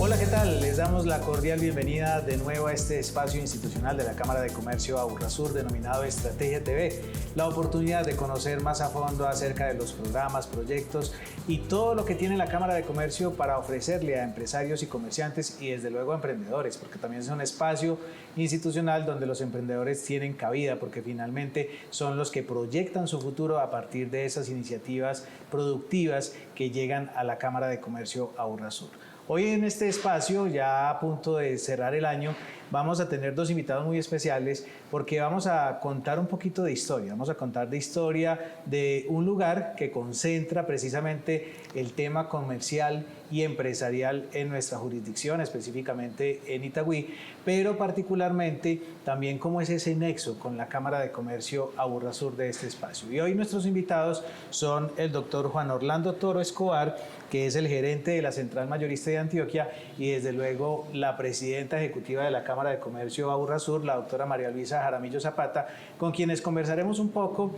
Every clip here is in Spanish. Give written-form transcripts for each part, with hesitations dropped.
Hola, ¿qué tal? Les damos la cordial bienvenida de nuevo a este espacio institucional de la Cámara de Comercio Aburrasur denominado Estrategia TV, la oportunidad de conocer más a fondo acerca de los programas, proyectos y todo lo que tiene la Cámara de Comercio para ofrecerle a empresarios y comerciantes y desde luego a emprendedores, porque también es un espacio institucional donde los emprendedores tienen cabida, porque finalmente son los que proyectan su futuro a partir de esas iniciativas productivas que llegan a la Cámara de Comercio Aburrasur. Hoy en este espacio, ya a punto de cerrar el año, vamos a tener dos invitados muy especiales porque vamos a contar un poquito de historia. Vamos a contar de historia de un lugar que concentra precisamente el tema comercial y empresarial en nuestra jurisdicción, específicamente en Itagüí, pero particularmente también cómo es ese nexo con la Cámara de Comercio Aburrasur de este espacio. Y hoy nuestros invitados son el doctor Juan Orlando Toro Escobar, que es el gerente de la Central Mayorista de Antioquia, y desde luego la presidenta ejecutiva de la Cámara de Comercio Aburrasur, la doctora María Luisa Jaramillo Zapata, con quienes conversaremos un poco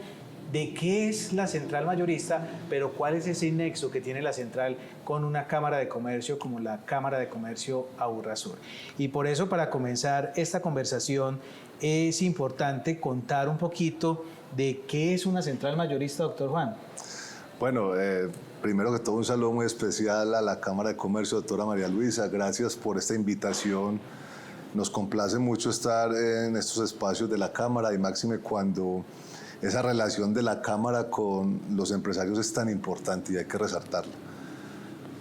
de qué es la Central Mayorista, pero cuál es ese nexo que tiene la Central con una Cámara de Comercio como la Cámara de Comercio Aburrasur. Y por eso, para comenzar esta conversación, es importante contar un poquito de qué es una Central Mayorista, doctor Juan. Bueno, primero que todo un saludo muy especial a la Cámara de Comercio, doctora María Luisa, gracias por esta invitación. Nos complace mucho estar en estos espacios de la Cámara y máxime cuando esa relación de la Cámara con los empresarios es tan importante y hay que resaltarlo.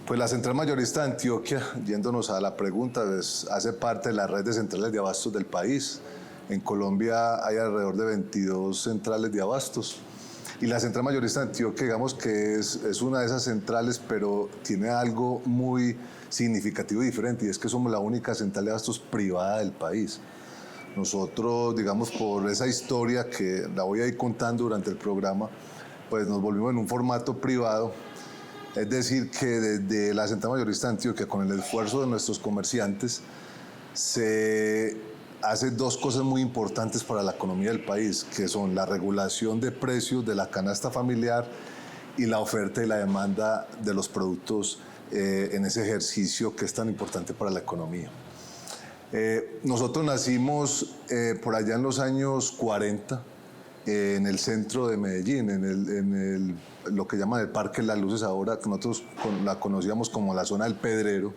Pues la Central Mayorista de Antioquia, yéndonos a la pregunta, pues, hace parte de la red de centrales de abastos del país. En Colombia hay alrededor de 22 centrales de abastos. Y la Central Mayorista de Antioquia, digamos que es una de esas centrales, pero tiene algo muy significativo y diferente, y es que somos la única central de abastos privada del país. Nosotros, digamos, por esa historia que la voy a ir contando durante el programa, pues nos volvimos en un formato privado. Es decir, que desde la Central Mayorista de Antioquia, con el esfuerzo de nuestros comerciantes, se hace dos cosas muy importantes para la economía del país, que son la regulación de precios de la canasta familiar y la oferta y la demanda de los productos en ese ejercicio que es tan importante para la economía. Nosotros nacimos por allá en los años 40 en el centro de Medellín, en lo que llaman el Parque Las Luces ahora, que nosotros la conocíamos como la zona del Pedrero,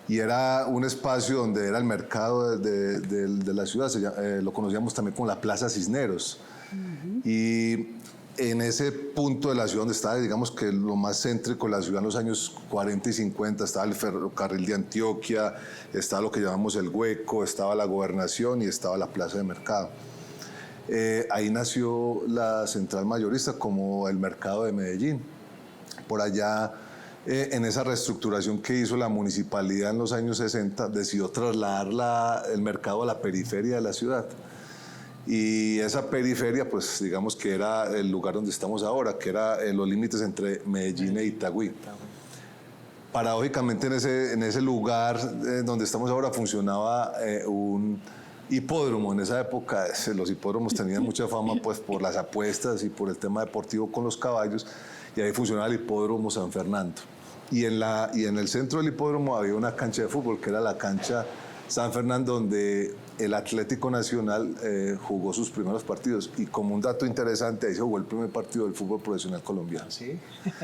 y era un espacio donde era el mercado de la ciudad, lo conocíamos también como la Plaza Cisneros. Y en ese punto de la ciudad donde estaba, digamos que lo más céntrico de la ciudad en los años 40 y 50, estaba el ferrocarril de Antioquia, estaba lo que llamamos el Hueco, estaba la Gobernación y estaba la Plaza de Mercado. Ahí nació la Central Mayorista como el mercado de Medellín. Por allá, en esa reestructuración que hizo la municipalidad en los años 60, decidió trasladar el mercado a la periferia de la ciudad. Y esa periferia, pues digamos que era el lugar donde estamos ahora, que era los límites entre Medellín e Itagüí. Paradójicamente en ese lugar donde estamos ahora funcionaba un hipódromo. En esa época los hipódromos tenían mucha fama pues por las apuestas y por el tema deportivo con los caballos, y ahí funcionaba el hipódromo San Fernando. Y en el centro del hipódromo había una cancha de fútbol, que era la cancha San Fernando, donde el Atlético Nacional jugó sus primeros partidos. Y como un dato interesante, ahí se jugó el primer partido del fútbol profesional colombiano. ¿Sí?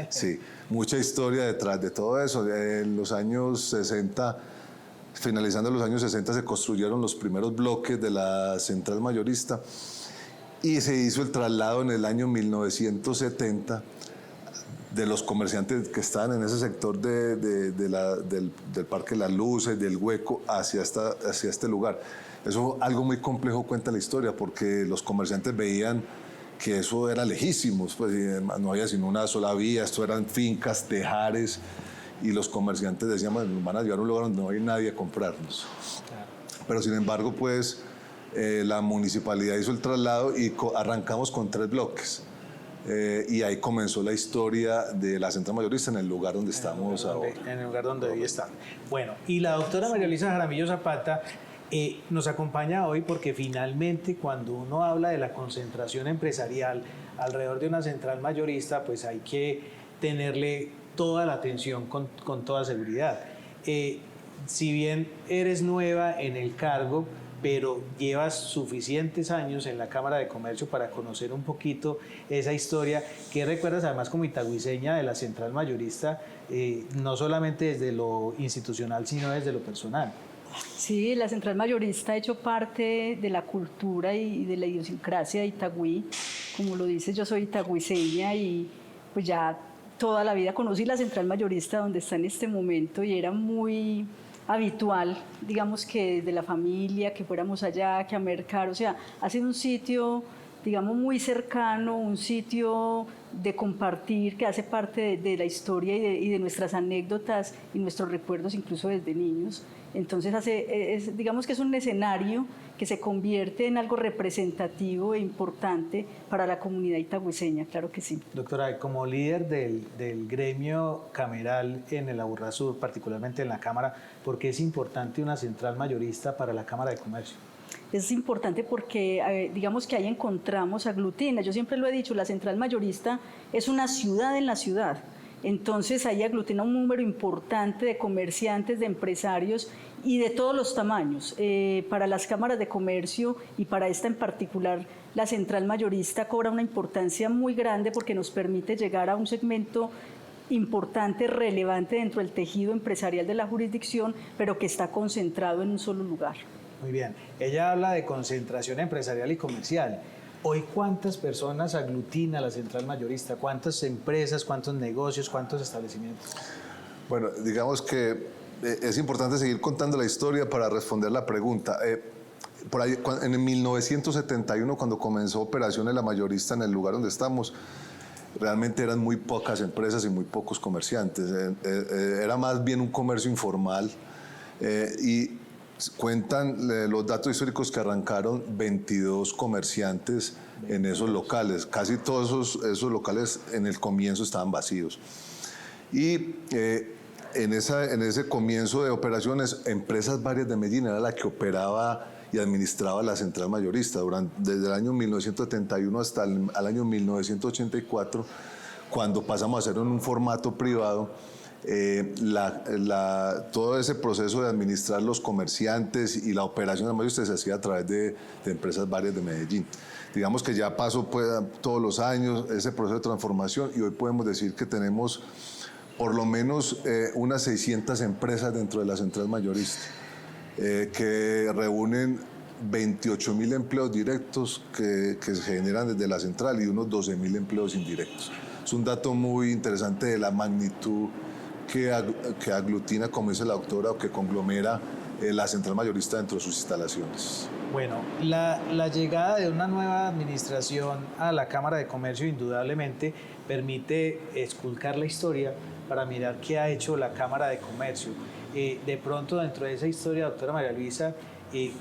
Sí, mucha historia detrás de todo eso. En los años 60, finalizando los años 60, se construyeron los primeros bloques de la Central Mayorista y se hizo el traslado en el año 1970 de los comerciantes que estaban en ese sector del Parque Las Luces, del Hueco, hacia este lugar. Eso algo muy complejo cuenta la historia, porque los comerciantes veían que eso era lejísimos, pues no había sino una sola vía, esto eran fincas, tejares, y los comerciantes decían, bueno, nos van a llevar a un lugar donde no hay nadie a comprarnos. Claro. Pero sin embargo, pues la municipalidad hizo el traslado y arrancamos con 3 bloques. Y ahí comenzó la historia de la Central Mayorista en el lugar donde estamos ahora. En el lugar donde hoy está. Bueno, y la doctora María Luisa Jaramillo Zapata nos acompaña hoy porque finalmente cuando uno habla de la concentración empresarial alrededor de una central mayorista, pues hay que tenerle toda la atención con toda seguridad. si bien eres nueva en el cargo, pero llevas suficientes años en la Cámara de Comercio para conocer un poquito esa historia. ¿Qué recuerdas además como itagüiseña de la Central Mayorista, no solamente desde lo institucional, sino desde lo personal? Sí, la Central Mayorista ha hecho parte de la cultura y de la idiosincrasia de Itagüí. Como lo dices, yo soy itagüiseña y pues ya toda la vida conocí la Central Mayorista donde está en este momento y era muy habitual, digamos, que de la familia, que fuéramos allá, que a mercar, o sea, ha sido un sitio, digamos, muy cercano, un sitio de compartir, que hace parte de la historia y de nuestras anécdotas y nuestros recuerdos, incluso desde niños. Entonces, digamos que es un escenario que se convierte en algo representativo e importante para la comunidad itagüiseña, claro que sí. Doctora, como líder del gremio cameral en el Aburrasur, particularmente en la Cámara, ¿por qué es importante una central mayorista para la Cámara de Comercio? Es importante porque, digamos que ahí encontramos, aglutina, yo siempre lo he dicho, la central mayorista es una ciudad en la ciudad. Entonces ahí aglutina un número importante de comerciantes, de empresarios y de todos los tamaños. Para las cámaras de comercio y para esta en particular, la central mayorista cobra una importancia muy grande porque nos permite llegar a un segmento importante, relevante dentro del tejido empresarial de la jurisdicción, pero que está concentrado en un solo lugar. Muy bien. Ella habla de concentración empresarial y comercial. Hoy, ¿cuántas personas aglutina la central mayorista? ¿Cuántas empresas, cuántos negocios, cuántos establecimientos? Bueno, digamos que es importante seguir contando la historia para responder la pregunta. Por ahí, en 1971, cuando comenzó operaciones la mayorista en el lugar donde estamos, realmente eran muy pocas empresas y muy pocos comerciantes. Era más bien un comercio informal y cuentan los datos históricos que arrancaron 22 comerciantes en esos locales. Casi todos esos locales en el comienzo estaban vacíos. Y en ese comienzo de operaciones, Empresas Varias de Medellín era la que operaba y administraba la central mayorista desde el año 1971 hasta el año 1984, cuando pasamos a hacerlo en un formato privado. Todo ese proceso de administrar los comerciantes y la operación de mayorista se hacía a través de Empresas Varias de Medellín. Digamos que ya pasó todos los años ese proceso de transformación y hoy podemos decir que tenemos por lo menos unas 600 empresas dentro de la central mayorista que reúnen 28.000 empleos directos que se generan desde la central y unos 12.000 empleos indirectos. Es un dato muy interesante de la magnitud que aglutina, como dice la doctora, o que conglomera la central mayorista dentro de sus instalaciones. Bueno, la llegada de una nueva administración a la Cámara de Comercio indudablemente permite esculcar la historia para mirar qué ha hecho la Cámara de Comercio. De pronto, dentro de esa historia, doctora María Luisa,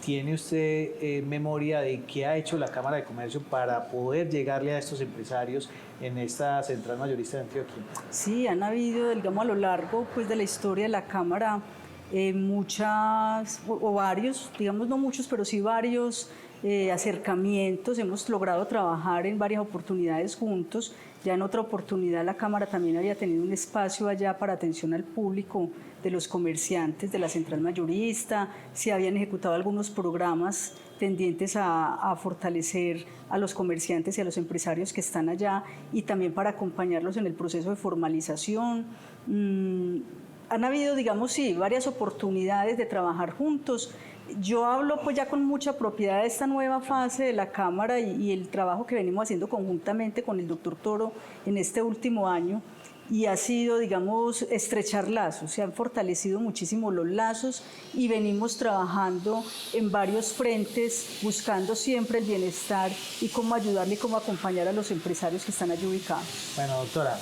¿tiene usted memoria de qué ha hecho la Cámara de Comercio para poder llegarle a estos empresarios en esta central mayorista de Antioquia? Sí, han habido, digamos, a lo largo pues, de la historia de la Cámara muchas, o varios, digamos no muchos, pero sí varios acercamientos. Hemos logrado trabajar en varias oportunidades juntos. Ya en otra oportunidad la Cámara también había tenido un espacio allá para atención al público de los comerciantes de la central mayorista. Se habían ejecutado algunos programas tendientes a fortalecer a los comerciantes y a los empresarios que están allá y también para acompañarlos en el proceso de formalización. Han habido, digamos, sí, varias oportunidades de trabajar juntos. Yo hablo pues ya con mucha propiedad de esta nueva fase de la Cámara y el trabajo que venimos haciendo conjuntamente con el doctor Toro en este último año, y ha sido, digamos, estrechar lazos. Se han fortalecido muchísimo los lazos y venimos trabajando en varios frentes, buscando siempre el bienestar y cómo ayudarle y cómo acompañar a los empresarios que están allí ubicados. Bueno, doctora,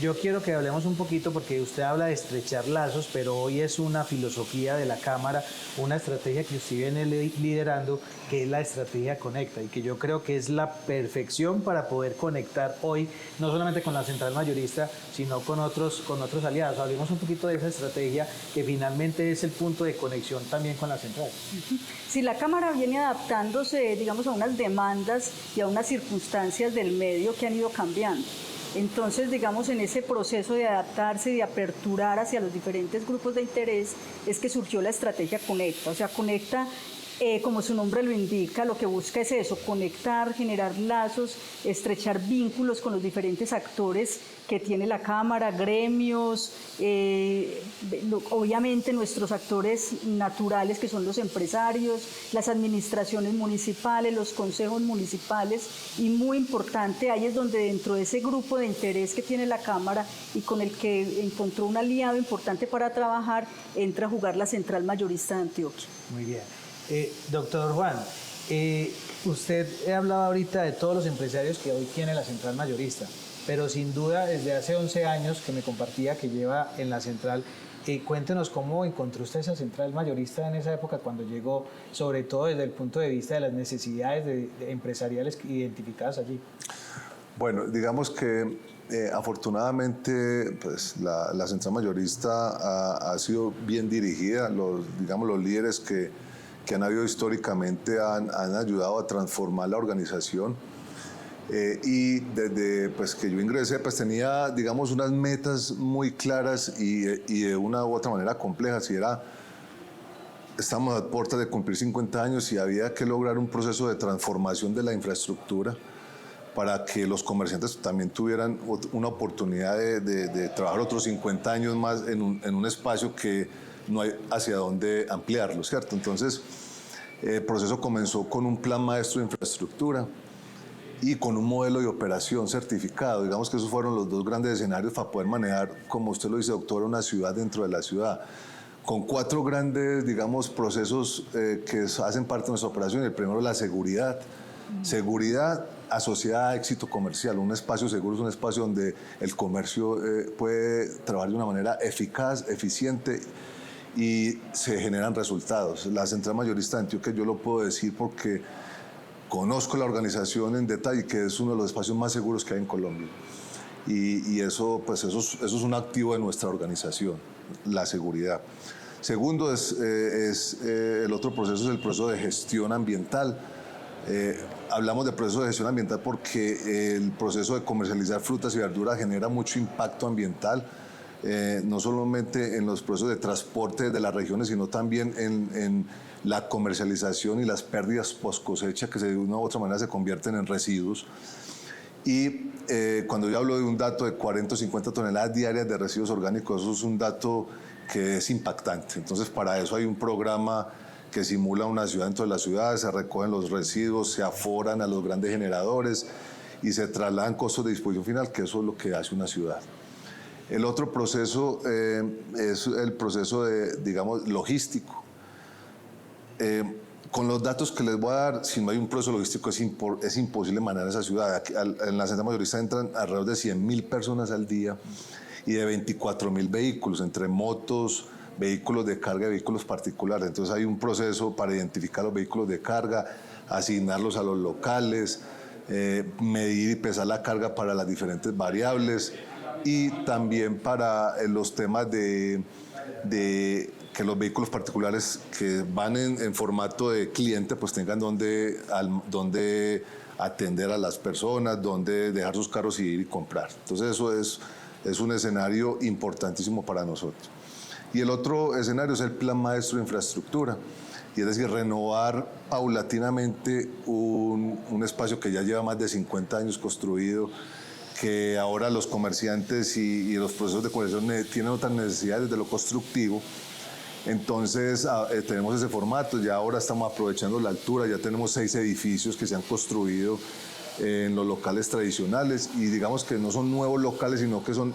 yo quiero que hablemos un poquito, porque usted habla de estrechar lazos, pero hoy es una filosofía de la Cámara, una estrategia que usted viene liderando, que es la estrategia Conecta, y que yo creo que es la perfección para poder conectar hoy, no solamente con la central mayorista, sino con otros aliados. Hablemos un poquito de esa estrategia, que finalmente es el punto de conexión también con la central. Sí, la Cámara viene adaptándose, digamos, a unas demandas y a unas circunstancias del medio que han ido cambiando. Entonces, digamos, en ese proceso de adaptarse y de aperturar hacia los diferentes grupos de interés es que surgió la estrategia Conecta. O sea, Conecta, como su nombre lo indica, lo que busca es eso, conectar, generar lazos, estrechar vínculos con los diferentes actores que tiene la Cámara, gremios, obviamente nuestros actores naturales que son los empresarios, las administraciones municipales, los consejos municipales, y muy importante, ahí es donde dentro de ese grupo de interés que tiene la Cámara y con el que encontró un aliado importante para trabajar, entra a jugar la Central Mayorista de Antioquia. Muy bien. Doctor Juan, usted ha hablado ahorita de todos los empresarios que hoy tiene la Central Mayorista, pero sin duda desde hace 11 años que me compartía que lleva en la Central, cuéntenos cómo encontró usted esa Central Mayorista en esa época cuando llegó, sobre todo desde el punto de vista de las necesidades de empresariales identificadas allí. Bueno, digamos que afortunadamente pues, la Central Mayorista ha sido bien dirigida, los líderes que han habido históricamente han ayudado a transformar la organización. Y desde pues, que yo ingresé, pues tenía, digamos, unas metas muy claras y de una u otra manera complejas. Y estamos a puertas de cumplir 50 años y había que lograr un proceso de transformación de la infraestructura para que los comerciantes también tuvieran una oportunidad de trabajar otros 50 años más en un espacio que no hay hacia dónde ampliarlo, ¿cierto? Entonces, el proceso comenzó con un plan maestro de infraestructura y con un modelo de operación certificado. Digamos que esos fueron los dos grandes escenarios para poder manejar, como usted lo dice, doctor, una ciudad dentro de la ciudad, con 4 grandes, digamos, procesos que hacen parte de nuestra operación. El primero, la seguridad. Seguridad asociada a éxito comercial. Un espacio seguro es un espacio donde el comercio puede trabajar de una manera eficaz, eficiente, y se generan resultados. La Central Mayorista de Antioquia, yo lo puedo decir porque conozco la organización en detalle, que es uno de los espacios más seguros que hay en Colombia. Y eso es un activo de nuestra organización, la seguridad. Segundo, el otro proceso es el proceso de gestión ambiental. Hablamos de proceso de gestión ambiental porque el proceso de comercializar frutas y verduras genera mucho impacto ambiental. No solamente en los procesos de transporte de las regiones, sino también en la comercialización y las pérdidas post cosecha, que de una u otra manera se convierten en residuos. Y cuando yo hablo de un dato de 40 o 50 toneladas diarias de residuos orgánicos, eso es un dato que es impactante. Entonces, para eso hay un programa que simula una ciudad dentro de la ciudad, se recogen los residuos, se aforan a los grandes generadores y se trasladan costos de disposición final, que eso es lo que hace una ciudad. El otro proceso es el proceso digamos, logístico. Con los datos que les voy a dar, si no hay un proceso logístico es imposible manejar esa ciudad. En la Central Mayorista entran alrededor de 100.000 personas al día y de 24.000 vehículos, entre motos, vehículos de carga y vehículos particulares. Entonces hay un proceso para identificar los vehículos de carga, asignarlos a los locales, medir y pesar la carga para las diferentes variables, y también para los temas de que los vehículos particulares que van en formato de cliente pues tengan donde atender a las personas, donde dejar sus carros y ir y comprar. Entonces eso es un escenario importantísimo para nosotros. Y el otro escenario es el plan maestro de infraestructura, y es decir, renovar paulatinamente un espacio que ya lleva más de 50 años construido, que ahora los comerciantes y los procesos de comercialización tienen otras necesidades de lo constructivo. Entonces tenemos ese formato, ya ahora estamos aprovechando la altura, ya tenemos 6 edificios que se han construido en los locales tradicionales, y digamos que no son nuevos locales, sino que son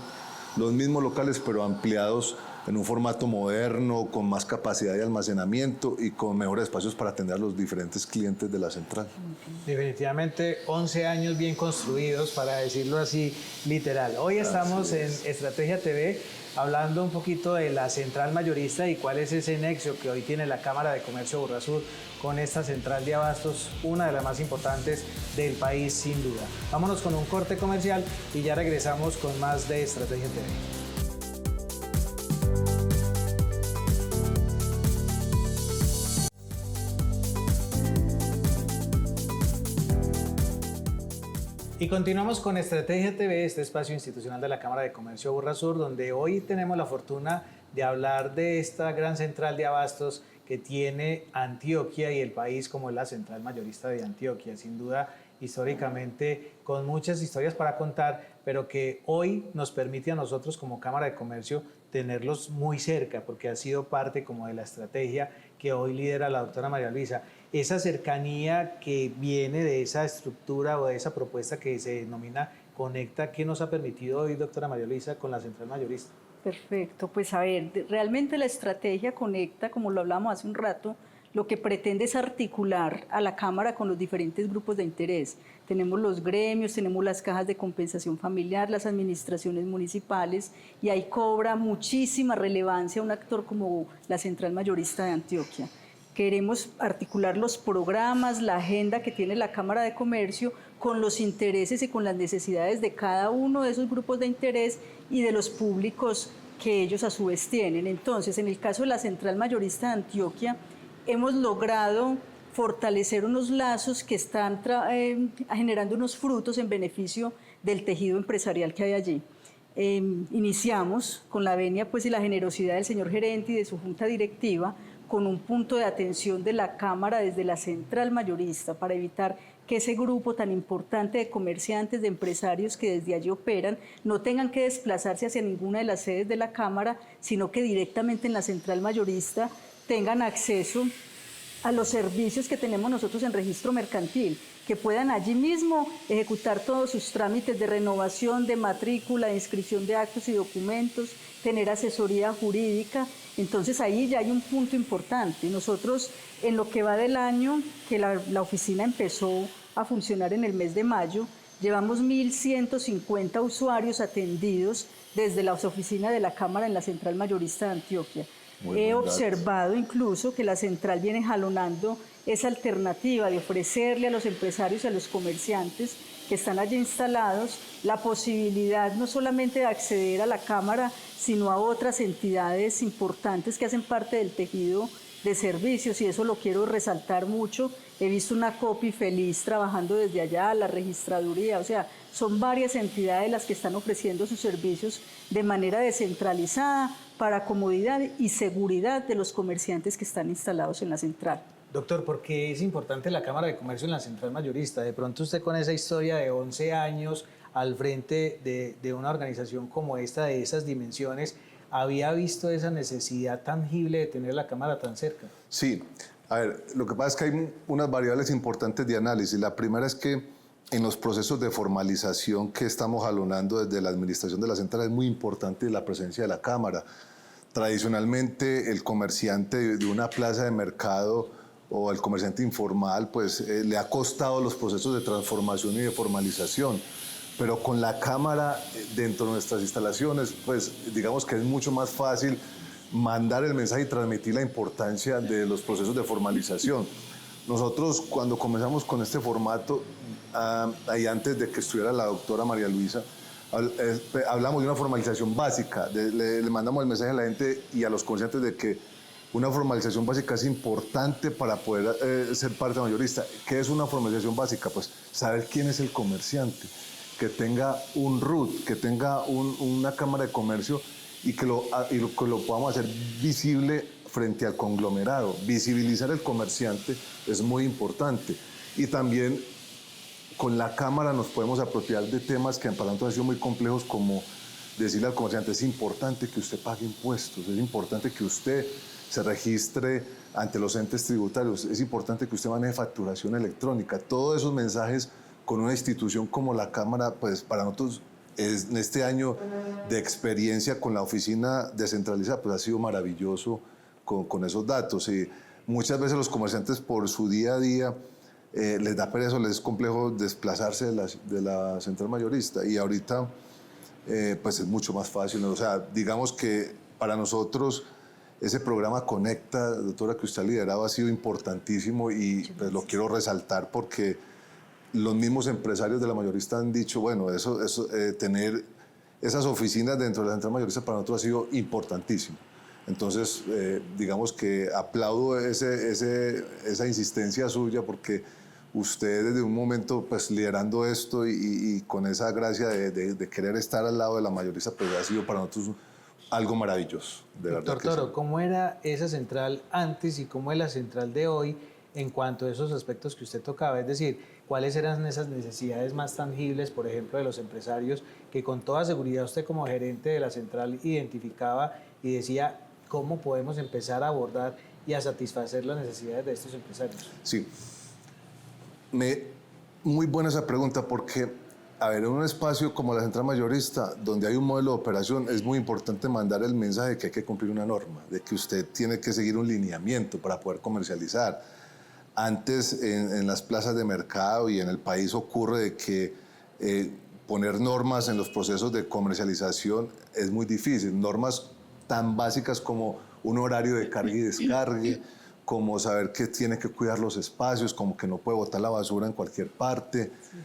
los mismos locales pero ampliados en un formato moderno, con más capacidad de almacenamiento y con mejores espacios para atender a los diferentes clientes de la central. Definitivamente 11 años bien construidos, para decirlo así, literal. Hoy estamos en Estrategia TV hablando un poquito de la Central Mayorista y cuál es ese nexo que hoy tiene la Cámara de Comercio de Urrasur con esta central de abastos, una de las más importantes del país sin duda. Vámonos con un corte comercial y ya regresamos con más de Estrategia TV. Y continuamos con Estrategia TV, este espacio institucional de la Cámara de Comercio Aburrasur, donde hoy tenemos la fortuna de hablar de esta gran central de abastos que tiene Antioquia y el país, como es la central mayorista de Antioquia. Sin duda, históricamente, con muchas historias para contar, pero que hoy nos permite a nosotros como Cámara de Comercio tenerlos muy cerca, porque ha sido parte como de la estrategia que hoy lidera la doctora María Luisa. Esa cercanía que viene de esa estructura o de esa propuesta que se denomina Conecta, ¿qué nos ha permitido hoy, doctora María Luisa, con la central mayorista? Perfecto, pues a ver, realmente la estrategia Conecta, como lo hablamos hace un rato, lo que pretende es articular a la Cámara con los diferentes grupos de interés. Tenemos los gremios, tenemos las cajas de compensación familiar, las administraciones municipales, y ahí cobra muchísima relevancia un actor como la Central Mayorista de Antioquia. Queremos articular los programas, la agenda que tiene la Cámara de Comercio con los intereses y con las necesidades de cada uno de esos grupos de interés y de los públicos que ellos a su vez tienen. Entonces, en el caso de la Central Mayorista de Antioquia, hemos logrado fortalecer unos lazos que están generando unos frutos en beneficio del tejido empresarial que hay allí. Iniciamos con la venia pues, y la generosidad del señor gerente y de su junta directiva, con un punto de atención de la Cámara desde la Central Mayorista para evitar que ese grupo tan importante de comerciantes, de empresarios que desde allí operan, no tengan que desplazarse hacia ninguna de las sedes de la Cámara, sino que directamente en la Central Mayorista tengan acceso a los servicios que tenemos nosotros en registro mercantil, que puedan allí mismo ejecutar todos sus trámites de renovación, de matrícula, de inscripción de actos y documentos, tener asesoría jurídica. Entonces ahí ya hay un punto importante. Nosotros en lo que va del año que la oficina empezó a funcionar en el mes de mayo, llevamos 1.150 usuarios atendidos desde las oficinas de la Cámara en la Central Mayorista de Antioquia. He observado incluso que la central viene jalonando esa alternativa de ofrecerle a los empresarios y a los comerciantes que están allí instalados la posibilidad no solamente de acceder a la Cámara, sino a otras entidades importantes que hacen parte del tejido de servicios, y eso lo quiero resaltar mucho. He visto una COPI feliz trabajando desde allá, la registraduría, o sea, son varias entidades las que están ofreciendo sus servicios de manera descentralizada para comodidad y seguridad de los comerciantes que están instalados en la central. Doctor, ¿por qué es importante la Cámara de Comercio en la Central Mayorista? De pronto usted con esa historia de 11 años al frente de una organización como esta, de esas dimensiones, ¿había visto esa necesidad tangible de tener la Cámara tan cerca? Sí, a ver, lo que pasa es que hay unas variables importantes de análisis. La primera es que en los procesos de formalización que estamos jalonando desde la administración de la central es muy importante la presencia de la Cámara. Tradicionalmente el comerciante de una plaza de mercado o el comerciante informal pues le ha costado los procesos de transformación y de formalización, pero con la Cámara dentro de nuestras instalaciones pues digamos que es mucho más fácil mandar el mensaje y transmitir la importancia de los procesos de formalización. Nosotros cuando comenzamos con este formato, y antes de que estuviera la doctora María Luisa, hablamos de una formalización básica, le mandamos el mensaje a la gente y a los comerciantes de que una formalización básica es importante para poder ser parte mayorista. ¿Qué es una formalización básica? Pues saber quién es el comerciante, que tenga un RUT, que tenga una cámara de comercio y que lo podamos hacer visible frente al conglomerado. Visibilizar el comerciante es muy importante. Y también con la Cámara nos podemos apropiar de temas que para nosotros han sido muy complejos, como decirle al comerciante, es importante que usted pague impuestos, es importante que usted se registre ante los entes tributarios, es importante que usted maneje facturación electrónica. Todos esos mensajes con una institución como la Cámara, pues para nosotros en este año de experiencia con la oficina descentralizada, pues ha sido maravilloso con esos datos. Y muchas veces los comerciantes por su día a día les da pereza, les es complejo desplazarse de la central mayorista, y ahorita pues es mucho más fácil, ¿no? O sea, digamos que para nosotros ese programa Conecta, doctora, que usted ha liderado ha sido importantísimo, y pues lo quiero resaltar porque los mismos empresarios de la mayorista han dicho, bueno, tener esas oficinas dentro de la central mayorista para nosotros ha sido importantísimo. Entonces, digamos que aplaudo esa insistencia suya, porque usted desde un momento pues liderando esto y con esa gracia de querer estar al lado de la mayorista, pues ha sido para nosotros algo maravilloso, de verdad. Doctor Toro, ¿cómo era esa central antes y cómo es la central de hoy en cuanto a esos aspectos que usted tocaba? Es decir, ¿cuáles eran esas necesidades más tangibles, por ejemplo, de los empresarios que con toda seguridad usted como gerente de la central identificaba y decía cómo podemos empezar a abordar y a satisfacer las necesidades de estos empresarios? Sí, muy buena esa pregunta porque, a ver, en un espacio como la central mayorista, donde hay un modelo de operación, es muy importante mandar el mensaje de que hay que cumplir una norma, de que usted tiene que seguir un lineamiento para poder comercializar. Antes, en las plazas de mercado y en el país ocurre de que poner normas en los procesos de comercialización es muy difícil. Normas tan básicas como un horario de carga y descargue, como saber que tiene que cuidar los espacios, como que no puede botar la basura en cualquier parte. Sí.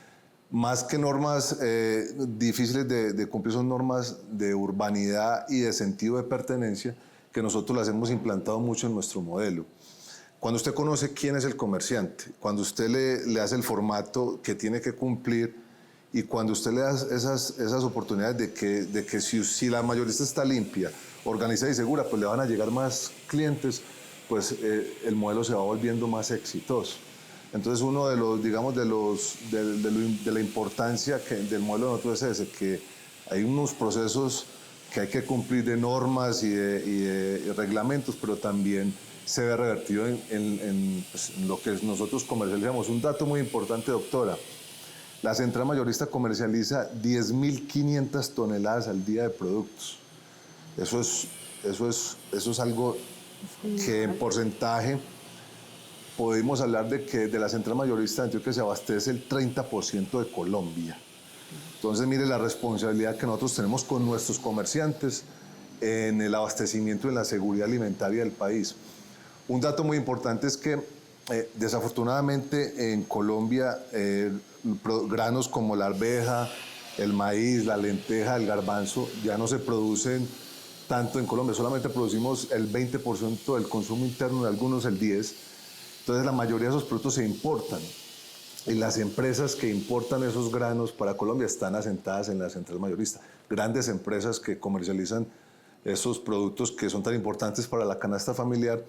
Más que normas difíciles de cumplir, son normas de urbanidad y de sentido de pertenencia que nosotros las hemos implantado mucho en nuestro modelo. Cuando usted conoce quién es el comerciante, cuando usted le hace el formato que tiene que cumplir y cuando usted le da esas oportunidades de que si la mayorista está limpia, organizada y segura, pues le van a llegar más clientes, pues el modelo se va volviendo más exitoso. Entonces uno de los, digamos, de la importancia del modelo de nosotros es ese, que hay unos procesos que hay que cumplir de normas y de reglamentos, pero también se ve revertido en lo que nosotros comercializamos. Un dato muy importante, doctora, la central mayorista comercializa 10.500 toneladas al día de productos. Eso es algo que en porcentaje podemos hablar de que de la central mayorista de Antioquia se abastece el 30% de Colombia. Entonces, mire la responsabilidad que nosotros tenemos con nuestros comerciantes en el abastecimiento y en la seguridad alimentaria del país. Un dato muy importante es que desafortunadamente en Colombia granos como la arveja, el maíz, la lenteja, el garbanzo ya no se producen tanto en Colombia, solamente producimos el 20% del consumo interno, de algunos el 10%. Entonces la mayoría de esos productos se importan y las empresas que importan esos granos para Colombia están asentadas en la central mayorista. Grandes empresas que comercializan esos productos que son tan importantes para la canasta familiar.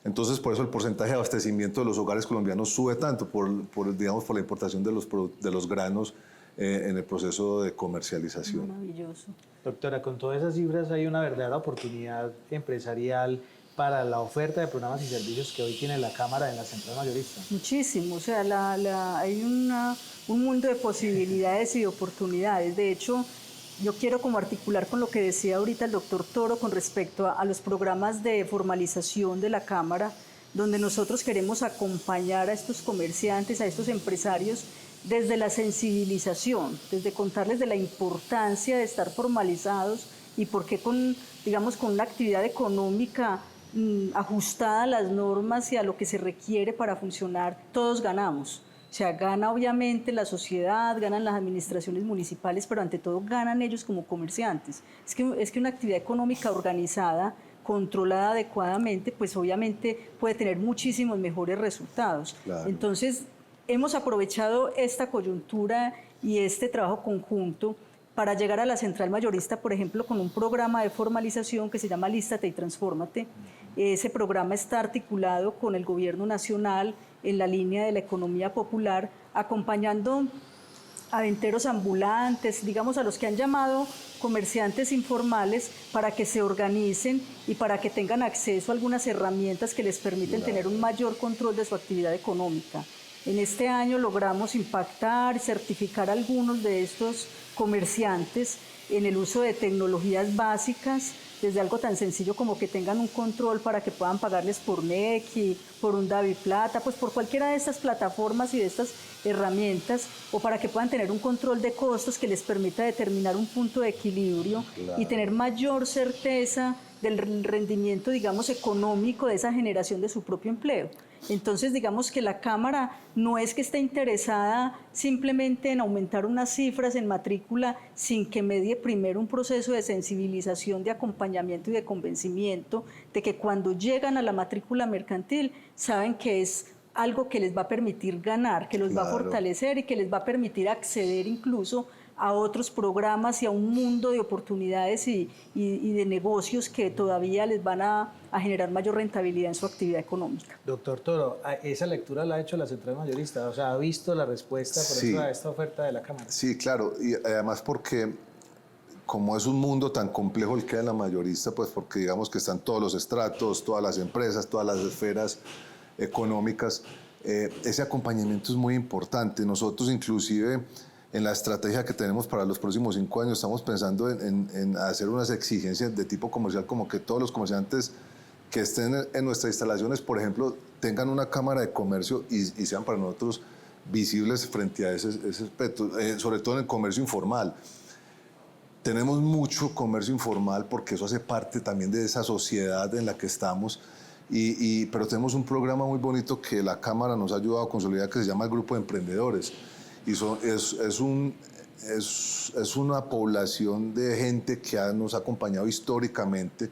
Entonces por eso el porcentaje de abastecimiento de los hogares colombianos sube tanto, por la importación de los granos en el proceso de comercialización. Maravilloso. Doctora, con todas esas cifras hay una verdadera oportunidad empresarial para la oferta de programas y servicios que hoy tiene la Cámara en la central mayorista. Muchísimo, o sea, hay un mundo de posibilidades y de oportunidades. De hecho, yo quiero como articular con lo que decía ahorita el doctor Toro con respecto a los programas de formalización de la Cámara, donde nosotros queremos acompañar a estos comerciantes, a estos empresarios, desde la sensibilización, desde contarles de la importancia de estar formalizados y por qué con una actividad económica ajustada a las normas y a lo que se requiere para funcionar, todos ganamos. O sea, gana obviamente la sociedad, ganan las administraciones municipales, pero ante todo ganan ellos como comerciantes. Es que una actividad económica organizada, controlada adecuadamente, pues obviamente puede tener muchísimos mejores resultados. Claro. Entonces, hemos aprovechado esta coyuntura y este trabajo conjunto para llegar a la central mayorista, por ejemplo, con un programa de formalización que se llama Lístate y Transfórmate. Ese programa está articulado con el gobierno nacional en la línea de la economía popular, acompañando a venteros ambulantes, digamos a los que han llamado comerciantes informales, para que se organicen y para que tengan acceso a algunas herramientas que les permiten tener un mayor control de su actividad económica. En este año logramos impactar, certificar a algunos de estos comerciantes en el uso de tecnologías básicas, desde algo tan sencillo como que tengan un control para que puedan pagarles por Nequi, por un DaviPlata, pues por cualquiera de estas plataformas y de estas herramientas, o para que puedan tener un control de costos que les permita determinar un punto de equilibrio y tener mayor certeza del rendimiento, digamos, económico de esa generación de su propio empleo. Entonces, digamos que la Cámara no es que esté interesada simplemente en aumentar unas cifras en matrícula sin que medie primero un proceso de sensibilización, de acompañamiento y de convencimiento de que cuando llegan a la matrícula mercantil saben que es algo que les va a permitir ganar, que los va a fortalecer y que les va a permitir acceder incluso a otros programas y a un mundo de oportunidades y de negocios que todavía les van a generar mayor rentabilidad en su actividad económica. Doctor Toro, esa lectura la ha hecho la Central Mayorista, o sea, ¿ha visto la respuesta por ejemplo, a esta oferta de la Cámara? Sí, claro, y además porque como es un mundo tan complejo el que hay en la mayorista, pues porque digamos que están todos los estratos, todas las empresas, todas las esferas económicas, ese acompañamiento es muy importante. Nosotros inclusive en la estrategia que tenemos para los próximos 5 años estamos pensando en hacer unas exigencias de tipo comercial, como que todos los comerciantes que estén en nuestras instalaciones, por ejemplo, tengan una cámara de comercio y sean para nosotros visibles frente a ese aspecto, sobre todo en el comercio informal. Tenemos mucho comercio informal porque eso hace parte también de esa sociedad en la que estamos, pero tenemos un programa muy bonito que la Cámara nos ha ayudado a consolidar que se llama el Grupo de Emprendedores. Y es una población de gente que nos ha acompañado históricamente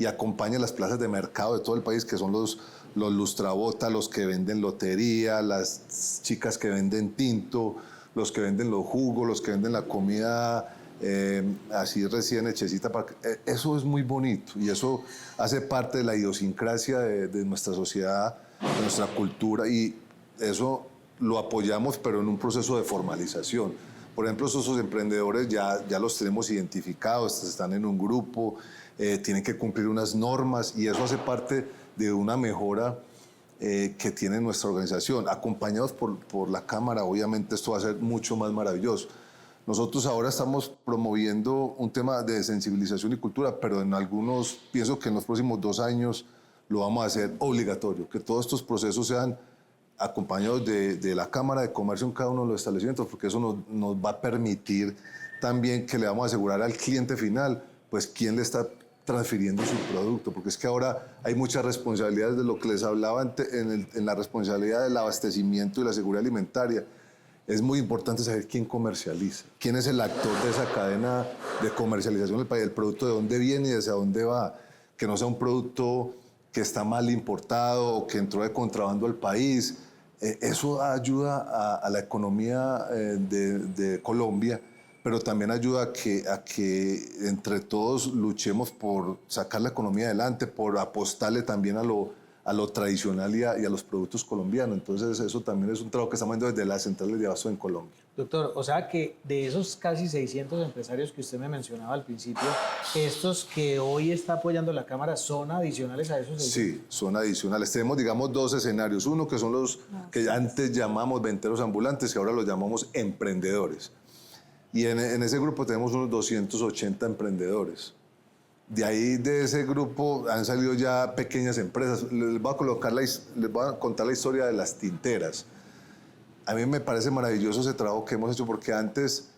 y acompaña las plazas de mercado de todo el país, que son los lustrabotas, los que venden lotería, las chicas que venden tinto, los que venden los jugos, los que venden la comida así recién hechecita. Eso es muy bonito y eso hace parte de la idiosincrasia de nuestra sociedad, de nuestra cultura, y eso lo apoyamos, pero en un proceso de formalización. Por ejemplo, esos emprendedores ya los tenemos identificados, están en un grupo, tienen que cumplir unas normas y eso hace parte de una mejora que tiene nuestra organización. Acompañados por la Cámara, obviamente esto va a ser mucho más maravilloso. Nosotros ahora estamos promoviendo un tema de sensibilización y cultura, pero pienso que en los próximos 2 años lo vamos a hacer obligatorio, que todos estos procesos sean acompañados de la Cámara de Comercio en cada uno de los establecimientos, porque eso nos va a permitir también que le vamos a asegurar al cliente final, pues quién le está transfiriendo su producto, porque es que ahora hay muchas responsabilidades de lo que les hablaba antes, en la responsabilidad del abastecimiento y la seguridad alimentaria. Es muy importante saber quién comercializa, quién es el actor de esa cadena de comercialización del país, el producto de dónde viene y hacia dónde va, que no sea un producto que está mal importado o que entró de contrabando al país. Eso ayuda a la economía de Colombia, pero también ayuda a que entre todos luchemos por sacar la economía adelante, por apostarle también a lo tradicional y a los productos colombianos. Entonces eso también es un trabajo que estamos haciendo desde las centrales de abasto en Colombia. Doctor, o sea que de esos casi 600 empresarios que usted me mencionaba al principio, estos que hoy está apoyando la Cámara, ¿son adicionales a esos 600? Sí, son adicionales. Tenemos, digamos, 2 escenarios. Uno que son los que antes llamamos venteros ambulantes, que ahora los llamamos emprendedores. Y en ese grupo tenemos unos 280 emprendedores. De ahí, de ese grupo, han salido ya pequeñas empresas. Les voy a contar la historia de las tinteras. A mí me parece maravilloso ese trabajo que hemos hecho, porque antes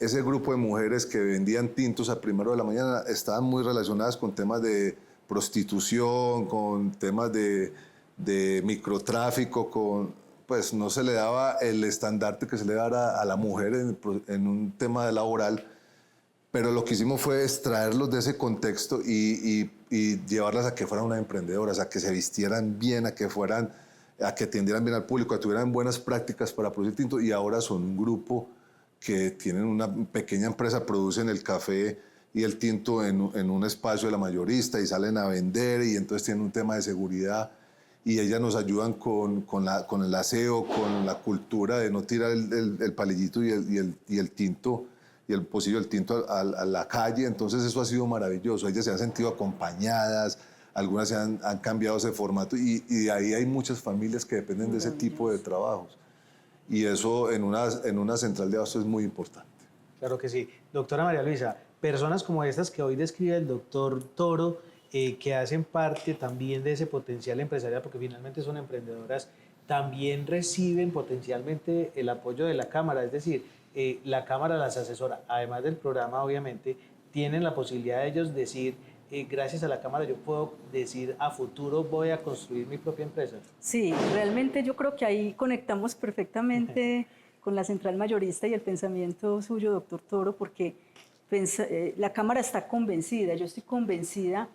ese grupo de mujeres que vendían tintos a 1:00 de la mañana estaban muy relacionadas con temas de prostitución, con temas de microtráfico, pues no se le daba el estandarte que se le daba a la mujer en un tema laboral. Pero lo que hicimos fue extraerlos de ese contexto y llevarlas a que fueran unas emprendedoras, a que se vistieran bien, a que atendieran bien al público, a que tuvieran buenas prácticas para producir tinto, y ahora son un grupo que tienen una pequeña empresa, producen el café y el tinto en un espacio de la mayorista y salen a vender, y entonces tienen un tema de seguridad y ellas nos ayudan con el aseo, con la cultura de no tirar el palillito y el tinto y el pocillo del tinto a la calle. Entonces eso ha sido maravilloso. Ellas se han sentido acompañadas, algunas han cambiado ese formato y de ahí hay muchas familias que dependen de ese tipo de trabajos. Y eso en una central de abasto es muy importante. Claro que sí. Doctora María Luisa, personas como estas que hoy describe el doctor Toro, que hacen parte también de ese potencial empresarial, porque finalmente son emprendedoras, también reciben potencialmente el apoyo de la Cámara, es decir, la Cámara las asesora, además del programa obviamente, tienen la posibilidad de ellos decir, gracias a la Cámara yo puedo decir a futuro voy a construir mi propia empresa. Sí, realmente yo creo que ahí conectamos perfectamente con la central mayorista y el pensamiento suyo, doctor Toro, porque la Cámara está convencida, yo estoy convencida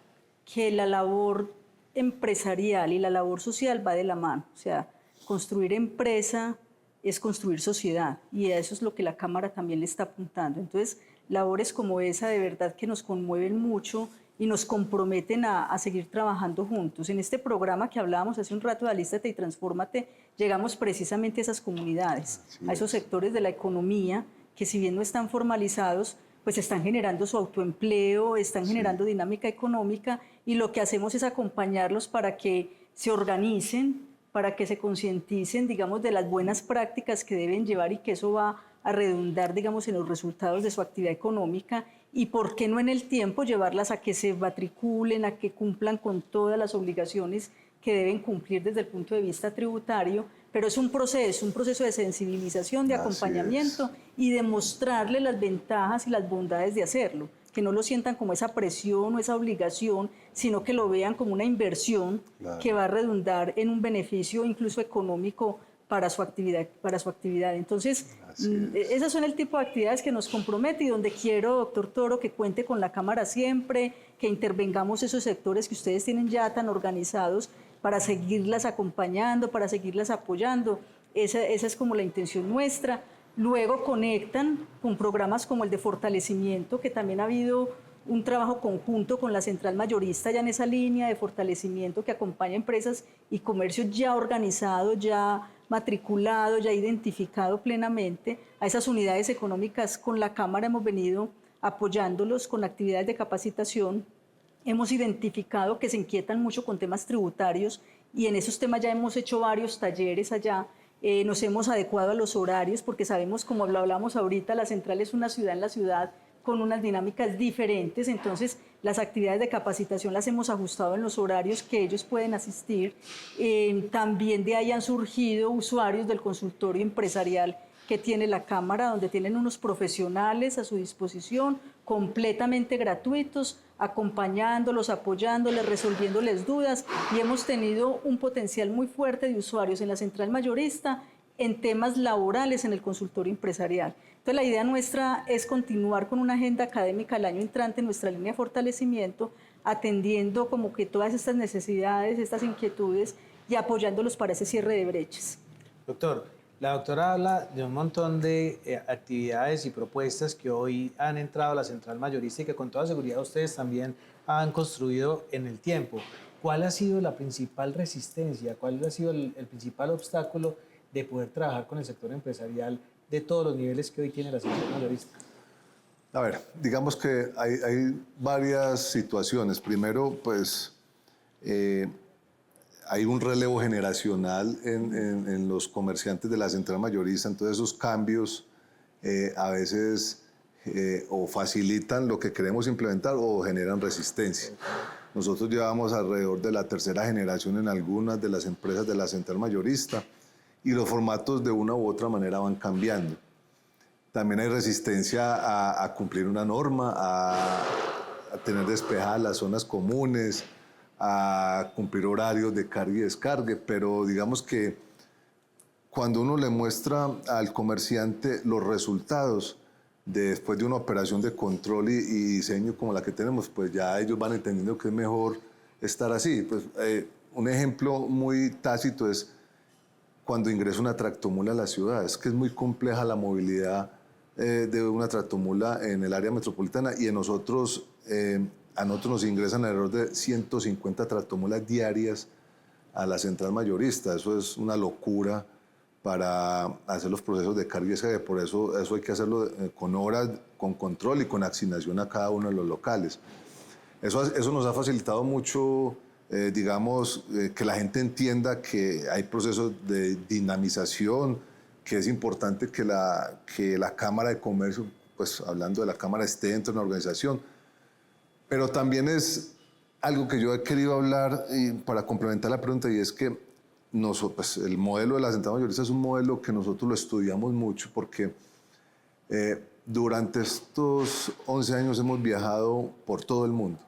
que la labor empresarial y la labor social va de la mano. O sea, construir empresa es construir sociedad, y a eso es lo que la Cámara también le está apuntando. Entonces, labores como esa de verdad que nos conmueven mucho y nos comprometen a seguir trabajando juntos. En este programa que hablábamos hace un rato de Alístate y Transfórmate, llegamos precisamente a esas comunidades, a esos sectores de la economía que, si bien no están formalizados, pues están generando su autoempleo, están generando dinámica económica, y lo que hacemos es acompañarlos para que se organicen, para que se concienticen, digamos, de las buenas prácticas que deben llevar, y que eso va a redundar, digamos, en los resultados de su actividad económica, y por qué no en el tiempo llevarlas a que se matriculen, a que cumplan con todas las obligaciones que deben cumplir desde el punto de vista tributario. Pero es un proceso de sensibilización, de acompañamiento y de mostrarle las ventajas y las bondades de hacerlo, que no lo sientan como esa presión o esa obligación, sino que lo vean como una inversión que va a redundar en un beneficio incluso económico para su actividad. Entonces, esas son el tipo de actividades que nos compromete, y donde quiero, doctor Toro, que cuente con la Cámara siempre, que intervengamos esos sectores que ustedes tienen ya tan organizados para seguirlas acompañando, para seguirlas apoyando. Esa es como la intención nuestra. Luego conectan con programas como el de fortalecimiento, que también ha habido un trabajo conjunto con la central mayorista ya en esa línea de fortalecimiento, que acompaña empresas y comercio ya organizado, ya matriculado, ya identificado plenamente. A esas unidades económicas con la Cámara hemos venido apoyándolos con actividades de capacitación. Hemos identificado que se inquietan mucho con temas tributarios, y en esos temas ya hemos hecho varios talleres allá. Nos hemos adecuado a los horarios, porque sabemos, como lo hablamos ahorita, la central es una ciudad en la ciudad con unas dinámicas diferentes. Entonces, las actividades de capacitación las hemos ajustado en los horarios que ellos pueden asistir. También de ahí han surgido usuarios del consultorio empresarial que tiene la Cámara, donde tienen unos profesionales a su disposición, completamente gratuitos, acompañándolos, apoyándoles, resolviéndoles dudas, y hemos tenido un potencial muy fuerte de usuarios en la central mayorista en temas laborales en el consultorio empresarial. Entonces, la idea nuestra es continuar con una agenda académica el año entrante en nuestra línea de fortalecimiento, atendiendo como que todas estas necesidades, estas inquietudes, y apoyándolos para ese cierre de brechas. Doctor, la doctora habla de un montón de actividades y propuestas que hoy han entrado a la central mayorista y que con toda seguridad ustedes también han construido en el tiempo. ¿Cuál ha sido la principal resistencia? ¿Cuál ha sido el principal obstáculo de poder trabajar con el sector empresarial de todos los niveles que hoy tiene la central mayorista? A ver, digamos que hay varias situaciones. Primero, pues, hay un relevo generacional en los comerciantes de la central mayorista. Entonces, esos cambios a veces o facilitan lo que queremos implementar o generan resistencia. Nosotros llevamos alrededor de la tercera generación en algunas de las empresas de la central mayorista, y los formatos de una u otra manera van cambiando. También hay resistencia a cumplir una norma, a tener despejadas las zonas comunes, a cumplir horarios de carga y descargue, pero digamos que cuando uno le muestra al comerciante los resultados después de una operación de control y diseño como la que tenemos, pues ya ellos van entendiendo que es mejor estar así. Pues, un ejemplo muy tácito es cuando ingresa una tractomula a la ciudad. Es que es muy compleja la movilidad de una tractomula en el área metropolitana, y a nosotros nos ingresan alrededor de 150 tractomulas diarias a la central mayorista. Eso es una locura para hacer los procesos de carga y descarga. Por eso hay que hacerlo con horas, con control y con asignación a cada uno de los locales. Eso nos ha facilitado mucho, digamos, que la gente entienda que hay procesos de dinamización, que es importante que la Cámara de Comercio, pues hablando de la Cámara, esté dentro de una organización. Pero también es algo que yo he querido hablar para complementar la pregunta, y es que pues, el modelo de la central mayorista es un modelo que nosotros lo estudiamos mucho, porque durante estos 11 años hemos viajado por todo el mundo,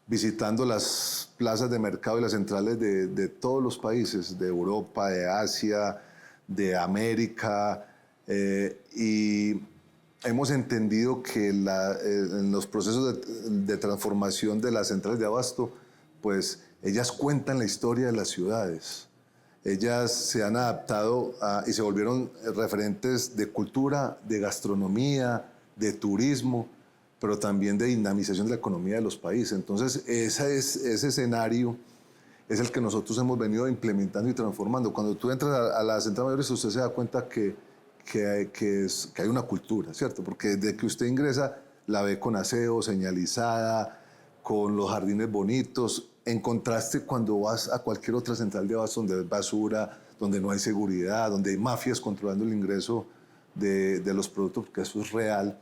visitando las plazas de mercado y las centrales de todos los países, de Europa, de Asia, de América, y hemos entendido que en los procesos de transformación de las centrales de abasto, pues ellas cuentan la historia de las ciudades. Ellas se han adaptado y se volvieron referentes de cultura, de gastronomía, de turismo, pero también de dinamización de la economía de los países. Entonces, ese escenario es el que nosotros hemos venido implementando y transformando. Cuando tú entras a la central mayorista, usted se da cuenta que hay una cultura, ¿cierto? Porque desde que usted ingresa, la ve con aseo, señalizada, con los jardines bonitos. En contraste, cuando vas a cualquier otra central de abastos donde hay basura, donde no hay seguridad, donde hay mafias controlando el ingreso de los productos, porque eso es real.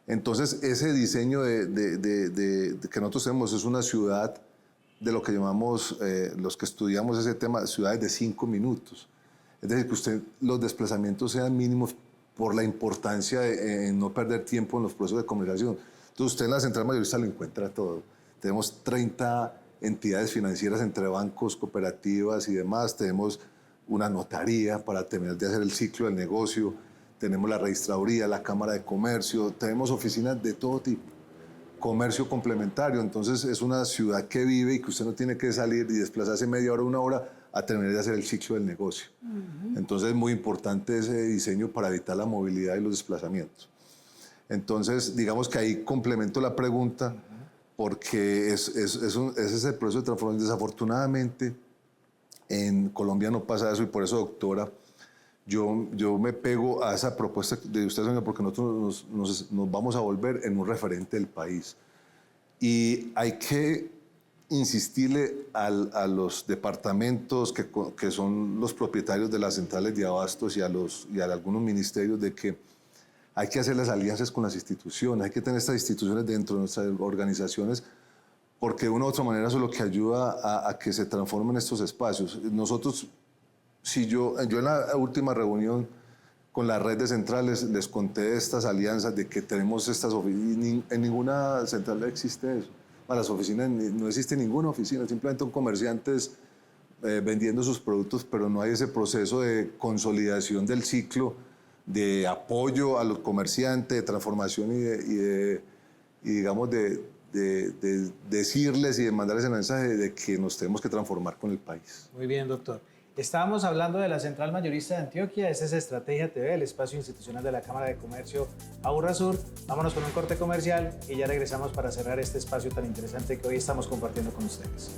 Entonces, ese diseño que nosotros tenemos es una ciudad de lo que llamamos, los que estudiamos ese tema, ciudades de 5 minutos. Es decir, que los desplazamientos sean mínimos por la importancia de no perder tiempo en los procesos de comunicación. Entonces, usted en la central mayorista lo encuentra todo. Tenemos 30 entidades financieras entre bancos, cooperativas y demás. Tenemos una notaría para terminar de hacer el ciclo del negocio. Tenemos la registraduría, la Cámara de Comercio. Tenemos oficinas de todo tipo. Comercio complementario. Entonces, es una ciudad que vive y que usted no tiene que salir y desplazarse media hora, una hora a terminar de hacer el ciclo del negocio. Entonces, es muy importante ese diseño para evitar la movilidad y los desplazamientos. Entonces, digamos que ahí complemento la pregunta, porque ese es el proceso de transformación. Desafortunadamente, en Colombia no pasa eso, y por eso, doctora, yo me pego a esa propuesta de usted, señor, porque nosotros nos vamos a volver en un referente del país. Y hay que insistirle a los departamentos que son los propietarios de las centrales de abastos y a algunos ministerios de que hay que hacer las alianzas con las instituciones, hay que tener estas instituciones dentro de nuestras organizaciones, porque de una u otra manera eso es lo que ayuda a que se transformen estos espacios. Nosotros, yo en la última reunión con la red de centrales les conté de estas alianzas, de que tenemos estas oficinas, en ninguna central existe eso. A las oficinas no existe ninguna oficina, simplemente son comerciantes vendiendo sus productos, pero no hay ese proceso de consolidación del ciclo, de apoyo a los comerciantes, de transformación y digamos de decirles y de mandarles el mensaje de que nos tenemos que transformar con el país. Muy bien, doctor. Estábamos hablando de la Central Mayorista de Antioquia. Esta es Estrategia TV, el espacio institucional de la Cámara de Comercio Aurrasur. Vámonos con un corte comercial y ya regresamos para cerrar este espacio tan interesante que hoy estamos compartiendo con ustedes.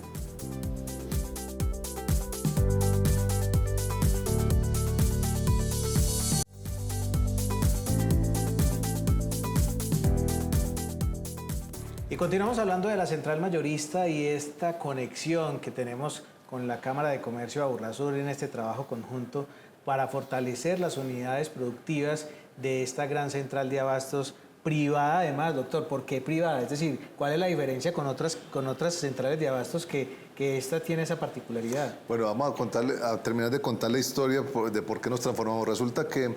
Y continuamos hablando de la Central Mayorista y esta conexión que tenemos con la Cámara de Comercio Aurrasur en este trabajo conjunto para fortalecer las unidades productivas de esta gran central de abastos privada. Además, doctor, ¿por qué privada? Es decir, ¿cuál es la diferencia con otras centrales de abastos que esta tiene esa particularidad? Bueno, vamos a terminar de contar la historia de por qué nos transformamos. Resulta que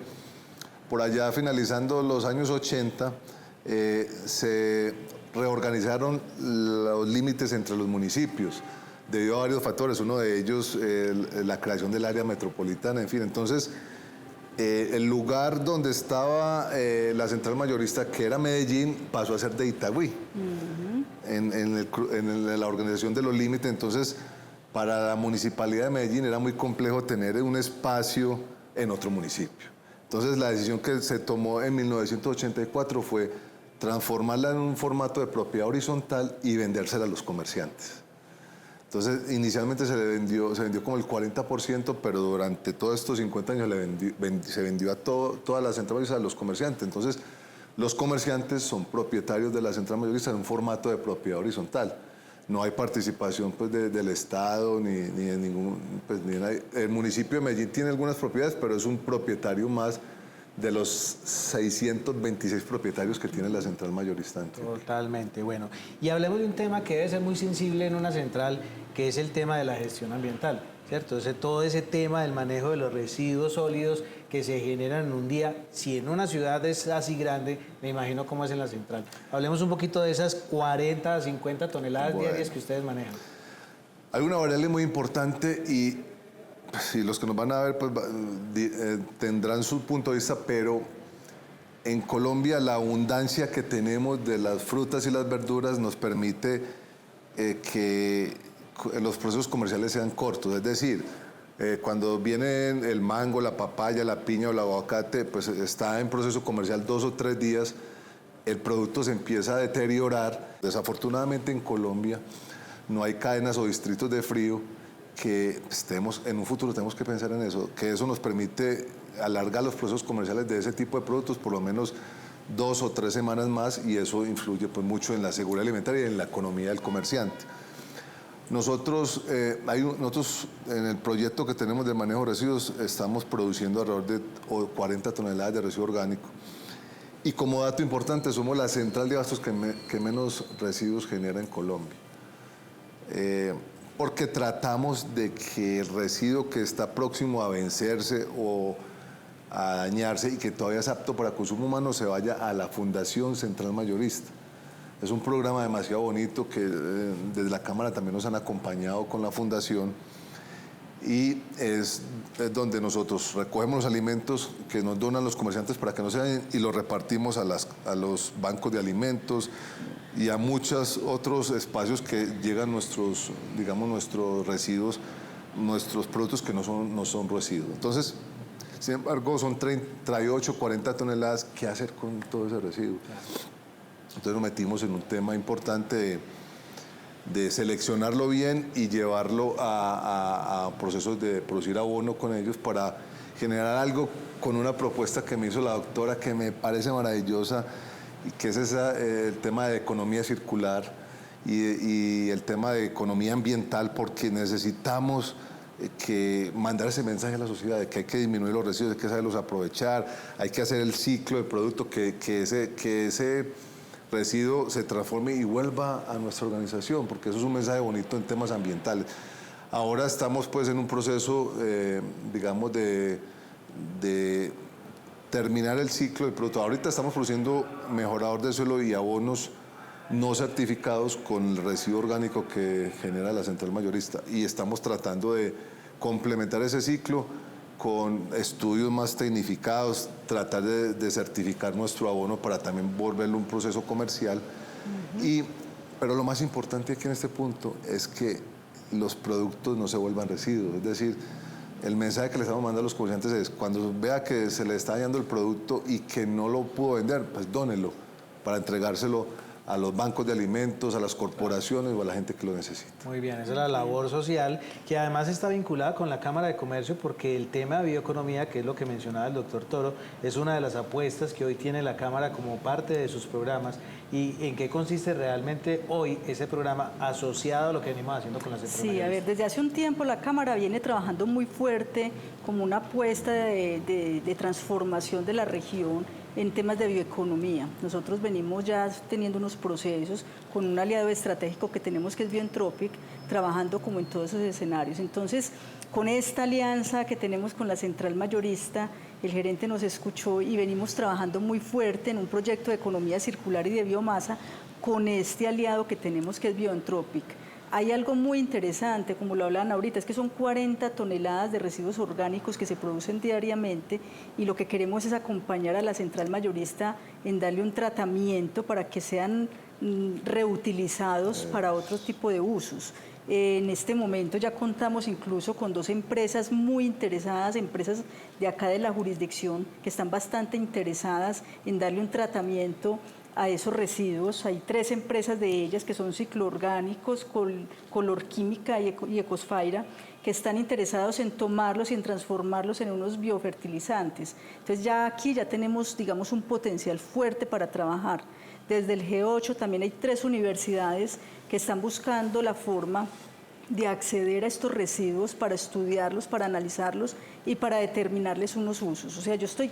por allá, finalizando los años 80, se reorganizaron los límites entre los municipios debido a varios factores, uno de ellos la creación del área metropolitana, en fin. Entonces, el lugar donde estaba la central mayorista, que era Medellín, pasó a ser de Itagüí, en la organización de los límites. Entonces, para la municipalidad de Medellín era muy complejo tener un espacio en otro municipio. Entonces, la decisión que se tomó en 1984 fue transformarla en un formato de propiedad horizontal y vendérsela a los comerciantes. Entonces, inicialmente se vendió como el 40%, pero durante todos estos 50 años se vendió a toda la central mayorista, a los comerciantes. Entonces, los comerciantes son propietarios de la central mayorista en un formato de propiedad horizontal. No hay participación pues, del Estado ni de ningún... Pues, el municipio de Medellín tiene algunas propiedades, pero es un propietario más de los 626 propietarios que tiene la central mayorista. Totalmente, bueno. Y hablemos de un tema que debe ser muy sensible en una central, que es el tema de la gestión ambiental, ¿cierto? Todo ese tema del manejo de los residuos sólidos que se generan en un día. Si en una ciudad es así grande, me imagino cómo es en la central. Hablemos un poquito de esas 40 a 50 toneladas diarias que ustedes manejan. Hay una variable muy importante y los que nos van a ver pues, tendrán su punto de vista, pero en Colombia la abundancia que tenemos de las frutas y las verduras nos permite que los procesos comerciales sean cortos. Es decir, Cuando viene el mango, la papaya, la piña o el aguacate, pues está en proceso comercial 2 o 3 días, el producto se empieza a deteriorar. Desafortunadamente en Colombia no hay cadenas o distritos de frío que en un futuro tenemos que pensar en eso, que eso nos permite alargar los procesos comerciales de ese tipo de productos por lo menos 2 o 3 semanas más, y eso influye pues mucho en la seguridad alimentaria y en la economía del comerciante. Nosotros en el proyecto que tenemos de manejo de residuos estamos produciendo alrededor de 40 toneladas de residuo orgánico. Y como dato importante, somos la central de abastos que menos residuos genera en Colombia. Porque tratamos de que el residuo que está próximo a vencerse o a dañarse y que todavía es apto para consumo humano se vaya a la Fundación Central Mayorista. Es un programa demasiado bonito que desde la Cámara también nos han acompañado con la Fundación, y es donde nosotros recogemos los alimentos que nos donan los comerciantes para que no se dañen y los repartimos a los bancos de alimentos y a muchos otros espacios que llegan nuestros residuos, nuestros productos que no son residuos. Entonces, sin embargo, son 38, 40 toneladas. ¿Qué hacer con todo ese residuo? Entonces nos metimos en un tema importante de seleccionarlo bien y llevarlo a procesos de producir abono con ellos para generar algo con una propuesta que me hizo la doctora que me parece maravillosa, y que es el tema de economía circular y el tema de economía ambiental, porque necesitamos mandar ese mensaje a la sociedad de que hay que disminuir los residuos, hay que saberlos aprovechar, hay que hacer el ciclo de producto, que ese residuo se transforme y vuelva a nuestra organización, porque eso es un mensaje bonito en temas ambientales. Ahora estamos pues en un proceso, digamos, de terminar el ciclo del producto. Ahorita estamos produciendo mejorador de suelo y abonos no certificados con el residuo orgánico que genera la central mayorista, y estamos tratando de complementar ese ciclo con estudios más tecnificados, tratar de certificar nuestro abono para también volverlo un proceso comercial. Pero lo más importante aquí en este punto es que los productos no se vuelvan residuos. Es decir, el mensaje que le estamos mandando a los comerciantes es: cuando vea que se le está dañando el producto y que no lo pudo vender, pues dónelo para entregárselo a los bancos de alimentos, a las corporaciones o a la gente que lo necesita. Muy bien, esa es la labor social, que además está vinculada con la Cámara de Comercio, porque el tema de bioeconomía, que es lo que mencionaba el doctor Toro, es una de las apuestas que hoy tiene la Cámara como parte de sus programas. ¿Y en qué consiste realmente hoy ese programa asociado a lo que venimos haciendo con la central mayorista? Sí, a ver, desde hace un tiempo la Cámara viene trabajando muy fuerte como una apuesta de transformación de la región en temas de bioeconomía. Nosotros venimos ya teniendo unos procesos con un aliado estratégico que tenemos, que es Bioentropic, trabajando como en todos esos escenarios. Entonces, con esta alianza que tenemos con la central mayorista, el gerente nos escuchó y venimos trabajando muy fuerte en un proyecto de economía circular y de biomasa con este aliado que tenemos, que es Bioentropic. Hay algo muy interesante, como lo hablan ahorita, es que son 40 toneladas de residuos orgánicos que se producen diariamente, y lo que queremos es acompañar a la central mayorista en darle un tratamiento para que sean reutilizados para otro tipo de usos. En este momento ya contamos incluso con 2 empresas muy interesadas, empresas de acá de la jurisdicción, que están bastante interesadas en darle un tratamiento a esos residuos. Hay 3 empresas de ellas que son Cicloorgánicos, Color Química y Ecosfaira, que están interesados en tomarlos y en transformarlos en unos biofertilizantes. Entonces ya tenemos, digamos, un potencial fuerte para trabajar. Desde el G8 también hay 3 universidades que están buscando la forma de acceder a estos residuos para estudiarlos, para analizarlos y para determinarles unos usos. O sea, yo estoy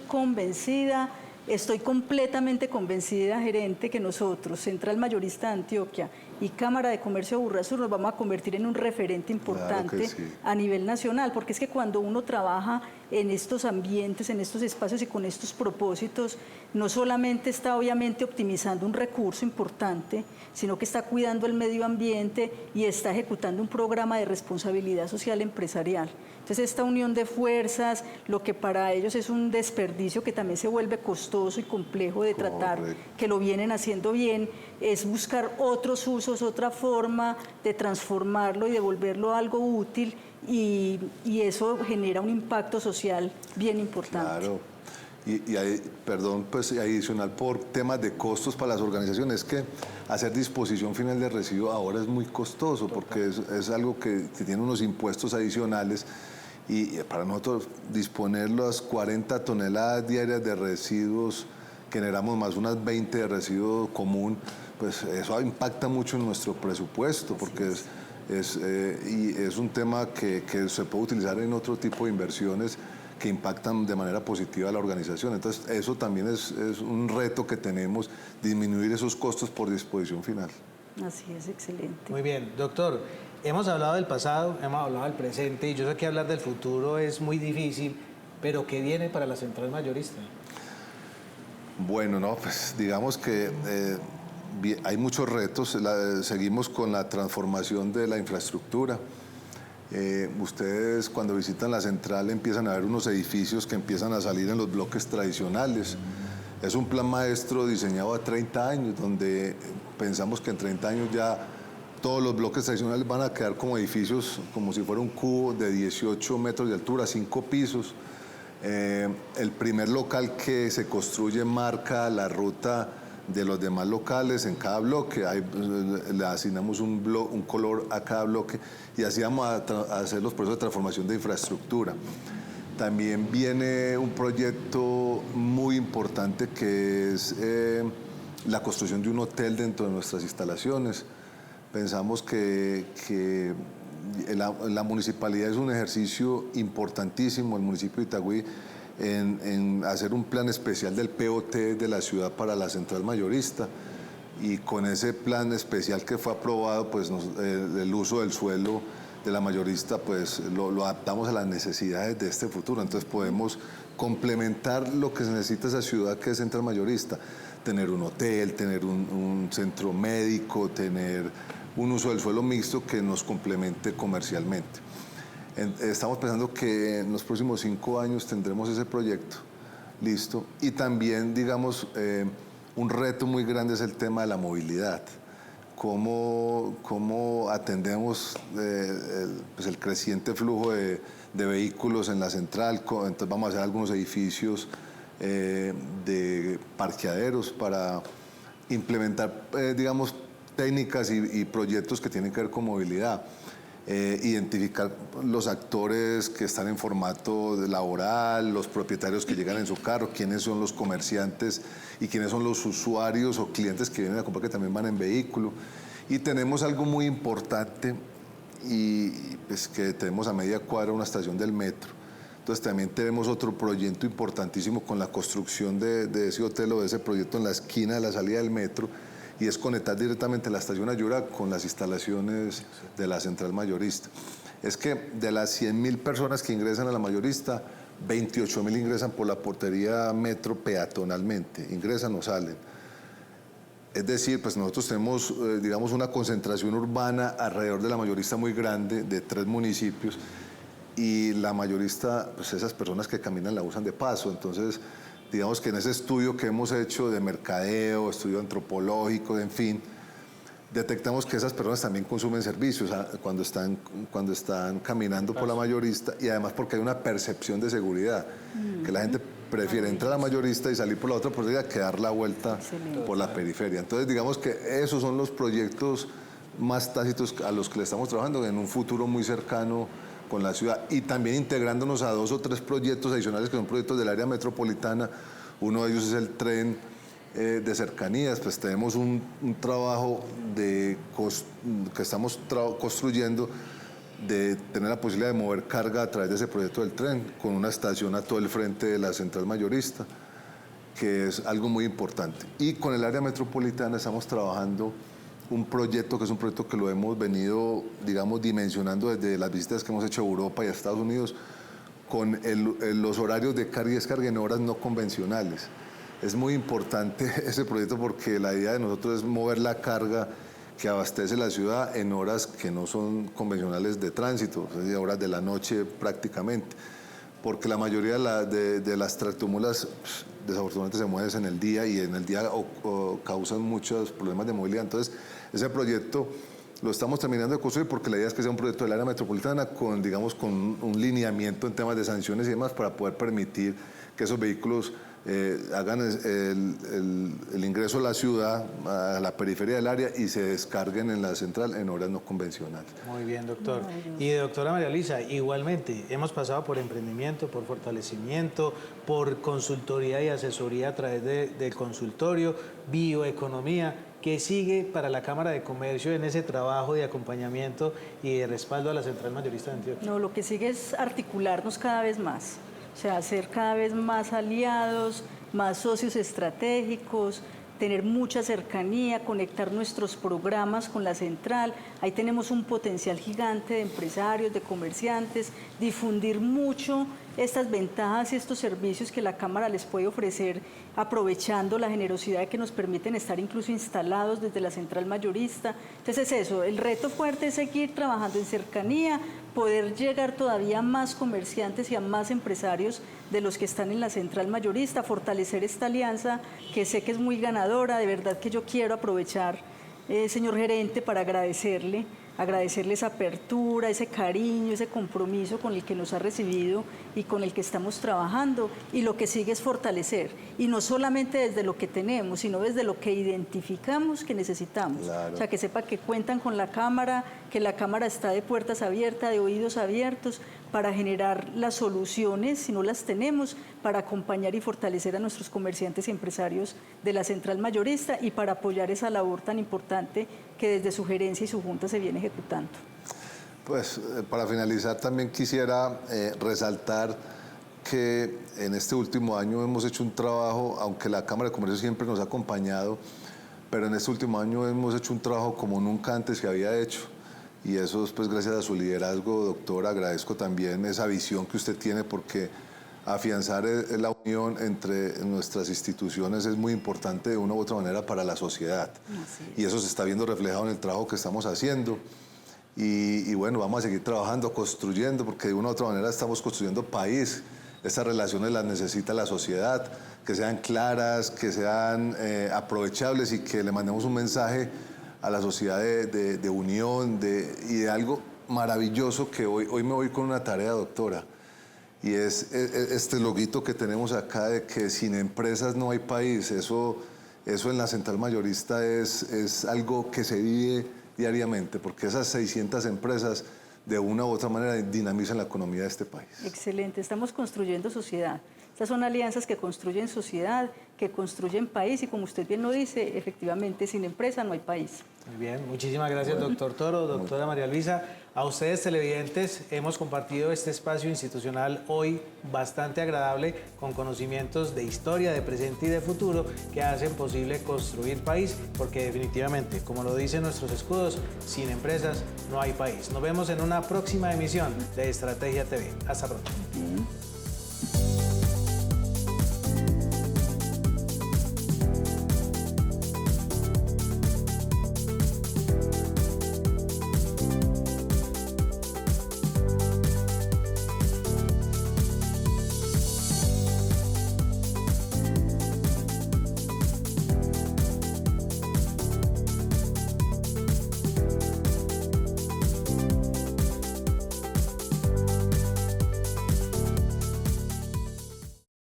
completamente convencida, gerente, que nosotros, Central Mayorista de Antioquia y Cámara de Comercio de Aburrasur, nos vamos a convertir en un referente importante a nivel nacional, porque es que cuando uno trabaja en estos ambientes, en estos espacios y con estos propósitos, no solamente está obviamente optimizando un recurso importante, sino que está cuidando el medio ambiente y está ejecutando un programa de responsabilidad social empresarial. Entonces, esta unión de fuerzas, lo que para ellos es un desperdicio que también se vuelve costoso, costoso y complejo de tratar, que lo vienen haciendo bien, es buscar otros usos, otra forma de transformarlo y devolverlo a algo útil, y eso genera un impacto social bien importante. Claro. Y hay, perdón, pues adicional por temas de costos para las organizaciones, es que hacer disposición final de residuo ahora es muy costoso, porque es algo que tiene unos impuestos adicionales, y para nosotros disponer las 40 toneladas diarias de residuos, generamos más unas 20 de residuo común, pues eso impacta mucho en nuestro presupuesto, porque es un tema que se puede utilizar en otro tipo de inversiones que impactan de manera positiva a la organización. Entonces, eso también es un reto que tenemos, disminuir esos costos por disposición final. Así es, excelente. Muy bien, doctor, hemos hablado del pasado, hemos hablado del presente, y yo sé que hablar del futuro es muy difícil, pero ¿qué viene para la central mayorista? Bueno, no, pues digamos que hay muchos retos. Seguimos con la transformación de la infraestructura. Ustedes cuando visitan la central empiezan a ver unos edificios que empiezan a salir en los bloques tradicionales. Es un plan maestro diseñado a 30 años, donde pensamos que en 30 años ya todos los bloques tradicionales van a quedar como edificios, como si fuera un cubo de 18 metros de altura, 5 pisos. El primer local que se construye marca la ruta de los demás locales en cada bloque. Le asignamos un color a cada bloque, y así vamos a hacer los procesos de transformación de infraestructura. También viene un proyecto muy importante que es la construcción de un hotel dentro de nuestras instalaciones. Pensamos que la municipalidad es un ejercicio importantísimo, el municipio de Itagüí, en hacer un plan especial del POT de la ciudad para la central mayorista, y con ese plan especial que fue aprobado, pues el uso del suelo de la mayorista pues lo adaptamos a las necesidades de este futuro. Entonces podemos complementar lo que se necesita esa ciudad que es central mayorista, tener un hotel, tener un centro médico, tener un uso del suelo mixto que nos complemente comercialmente. Estamos pensando que en los próximos 5 años tendremos ese proyecto listo, y también, digamos, un reto muy grande es el tema de la movilidad. Cómo atendemos pues el creciente flujo de vehículos en la central. Entonces vamos a hacer algunos edificios de parqueaderos para implementar, digamos, técnicas y proyectos que tienen que ver con movilidad. Identificar los actores que están en formato laboral, los propietarios que llegan en su carro, quiénes son los comerciantes y quiénes son los usuarios o clientes que vienen a comprar que también van en vehículo. Y tenemos algo muy importante, y pues que tenemos a media cuadra una estación del metro. Entonces también tenemos otro proyecto importantísimo con la construcción de ese hotel o de ese proyecto en la esquina de la salida del metro, y es conectar directamente la estación Ayura con las instalaciones de la central mayorista. Es que de las 100.000 personas que ingresan a la mayorista, 28.000 ingresan por la portería metro peatonalmente, ingresan o salen. Es decir, pues nosotros tenemos, digamos, una concentración urbana alrededor de la mayorista muy grande, de 3 municipios, y la mayorista, pues esas personas que caminan la usan de paso. Entonces, digamos que en ese estudio que hemos hecho de mercadeo, estudio antropológico, en fin, detectamos que esas personas también consumen servicios cuando están caminando por la mayorista, y además porque hay una percepción de seguridad, que la gente prefiere entrar a la mayorista y salir por la otra portería que dar la vuelta por la periferia. Entonces, digamos que esos son los proyectos más tácitos a los que le estamos trabajando en un futuro muy cercano con la ciudad, y también integrándonos a 2 o 3 proyectos adicionales que son proyectos del área metropolitana. Uno de ellos es el tren de cercanías. Pues tenemos un trabajo que estamos construyendo de tener la posibilidad de mover carga a través de ese proyecto del tren, con una estación a todo el frente de la central mayorista, que es algo muy importante. Y con el área metropolitana estamos trabajando un proyecto que es un proyecto que lo hemos venido, digamos, dimensionando desde las visitas que hemos hecho a Europa y a Estados Unidos, con los horarios de carga y descarga en horas no convencionales. Es muy importante ese proyecto porque la idea de nosotros es mover la carga que abastece la ciudad en horas que no son convencionales de tránsito, es decir, horas de la noche prácticamente, porque la mayoría de las tractomulas desafortunadamente se mueven en el día y en el día causan muchos problemas de movilidad. Entonces, ese proyecto lo estamos terminando de construir porque la idea es que sea un proyecto del área metropolitana con, digamos, con un lineamiento en temas de sanciones y demás para poder permitir que esos vehículos hagan el ingreso a la ciudad, a la periferia del área y se descarguen en la central en horas no convencionales. Muy bien, doctor. Y doctora María Luisa, igualmente, hemos pasado por emprendimiento, por fortalecimiento, por consultoría y asesoría a través del consultorio, bioeconomía. ¿Qué sigue para la Cámara de Comercio en ese trabajo de acompañamiento y de respaldo a la Central Mayorista de Antioquia? No, lo que sigue es articularnos cada vez más. O sea, hacer cada vez más aliados, más socios estratégicos, tener mucha cercanía, conectar nuestros programas con la central. Ahí tenemos un potencial gigante de empresarios, de comerciantes, difundir mucho estas ventajas y estos servicios que la Cámara les puede ofrecer, aprovechando la generosidad que nos permiten estar incluso instalados desde la central mayorista. Entonces es eso, el reto fuerte es seguir trabajando en cercanía, poder llegar todavía a más comerciantes y a más empresarios de los que están en la central mayorista, fortalecer esta alianza que sé que es muy ganadora. De verdad que yo quiero aprovechar, señor gerente, para agradecerle esa apertura, ese cariño, ese compromiso con el que nos ha recibido y con el que estamos trabajando. Y lo que sigue es fortalecer, y no solamente desde lo que tenemos, sino desde lo que identificamos que necesitamos. Claro. O sea, que sepa que cuentan con la Cámara, que la Cámara está de puertas abiertas, de oídos abiertos, para generar las soluciones, si no las tenemos, para acompañar y fortalecer a nuestros comerciantes y empresarios de la central mayorista y para apoyar esa labor tan importante que desde su gerencia y su junta se viene ejecutando. Pues para finalizar también quisiera resaltar que en este último año hemos hecho un trabajo, aunque la Cámara de Comercio siempre nos ha acompañado, pero en este último año hemos hecho un trabajo como nunca antes se había hecho. Y eso es pues gracias a su liderazgo, doctora. Agradezco también esa visión que usted tiene, porque afianzar la unión entre nuestras instituciones es muy importante de una u otra manera para la sociedad. Y eso se está viendo reflejado en el trabajo que estamos haciendo. Y bueno, vamos a seguir trabajando, construyendo, porque de una u otra manera estamos construyendo país. Estas relaciones las necesita la sociedad, que sean claras, que sean aprovechables y que le mandemos un mensaje a la sociedad de unión y de algo maravilloso que hoy me voy con una tarea, doctora, y es este loguito que tenemos acá de que sin empresas no hay país. Eso en la central mayorista es algo que se vive diariamente, porque esas 600 empresas de una u otra manera dinamizan la economía de este país. Excelente, estamos construyendo sociedad. Estas son alianzas que construyen sociedad, que construyen país, y como usted bien lo dice, efectivamente sin empresa no hay país. Muy bien, muchísimas gracias, doctor Toro, doctora María Luisa. A ustedes, televidentes, hemos compartido este espacio institucional hoy bastante agradable, con conocimientos de historia, de presente y de futuro, que hacen posible construir país, porque definitivamente, como lo dicen nuestros escudos, sin empresas no hay país. Nos vemos en una próxima emisión de Estrategia TV. Hasta pronto.